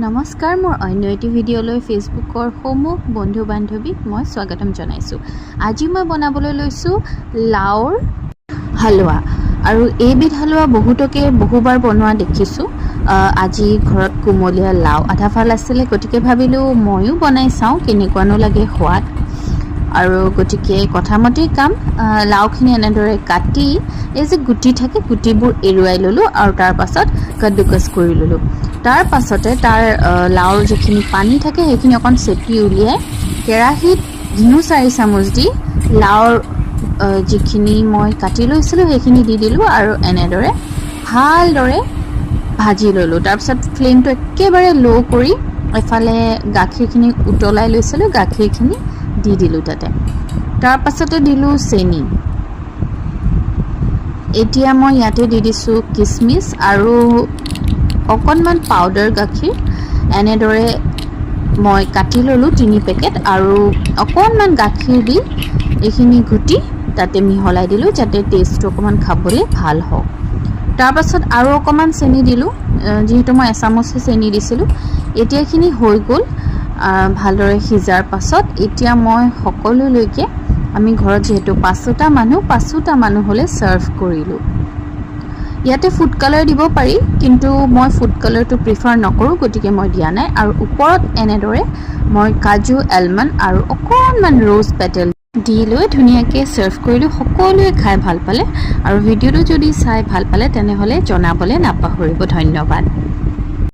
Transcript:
নমস্কাৰ, মোৰ অন্য এটি ভিডিঅ'লৈ ফেচবুকৰ সমূহ বন্ধু বান্ধৱীক মই স্বাগতম জনাইছোঁ। আজি মই বনাবলৈ লৈছোঁ লাওৰ হালোৱা, আৰু এইবিধ হালোৱা বহুতকে বহুবাৰ বনোৱা দেখিছোঁ। আজি ঘৰত কোমলীয়া লাও আধা ফাল আছিলে, গতিকে ভাবিলোঁ ময়ো বনাই চাওঁ কেনেকুৱানো লাগে সোৱাদ। আৰু গতিকে কথামতেই কাম, লাওখিনি এনেদৰে কাটি এই যে গুটি থাকে গুটিবোৰ এৰুৱাই ল'লোঁ আৰু তাৰ পাছত কাদ্দুকাছ কৰি ল'লোঁ। তাৰ পাছতে তাৰ লাওৰ যিখিনি পানী থাকে সেইখিনি অকণ চেপি উলিয়াই কেৰাহীত ঘিউ 4 চামুচ দি লাওৰ যিখিনি মই কাটি লৈছিলোঁ সেইখিনি দি দিলোঁ আৰু এনেদৰে ভালদৰে ভাজি ল'লোঁ। তাৰপিছত ফ্লেমটো একেবাৰে ল' কৰি এফালে গাখীৰখিনি উতলাই লৈছিলোঁ, গাখীৰখিনি দি দিলোঁ তাতে। তাৰ পাছতে দিলোঁ চেনি। এতিয়া মই ইয়াতে দি দিছোঁ কিচমিচ আৰু অকণমান পাউডাৰ গাখীৰ। এনেদৰে মই কাটি ল'লোঁ 3 পেকেট আৰু অকণমান গাখীৰ দি এইখিনি ঘুটি তাতে মিহলাই দিলোঁ যাতে টেষ্টটো অকণমান খাবলৈ ভাল হওক। তাৰ পাছত আৰু অকণমান চেনি দিলোঁ, যিহেতু মই এচামুচহে চেনি দিছিলোঁ। এতিয়া এইখিনি হৈ গ'ল। ভালদৰে সিজাৰ পাছত এতিয়া মই সকলোলৈকে, আমি ঘৰত যিহেতু 5টা মানুহ হ'লে ছাৰ্ভ কৰিলোঁ। ইয়াতে ফুড কালাৰ দিব পাৰি, কিন্তু মই ফুড কালাৰটো প্ৰিফাৰ নকৰোঁ, গতিকে মই দিয়া নাই। আৰু ওপৰত এনেদৰে মই কাজু, এলমণ্ড আৰু অকণমান ৰ'জ পেটেল দি লৈ ধুনীয়াকৈ ছাৰ্ভ কৰিলোঁ। সকলোৱে খাই ভাল পালে, আৰু ভিডিঅ'টো যদি চাই ভাল পালে তেনেহ'লে জনাবলৈ নাপাহৰিব। ধন্যবাদ।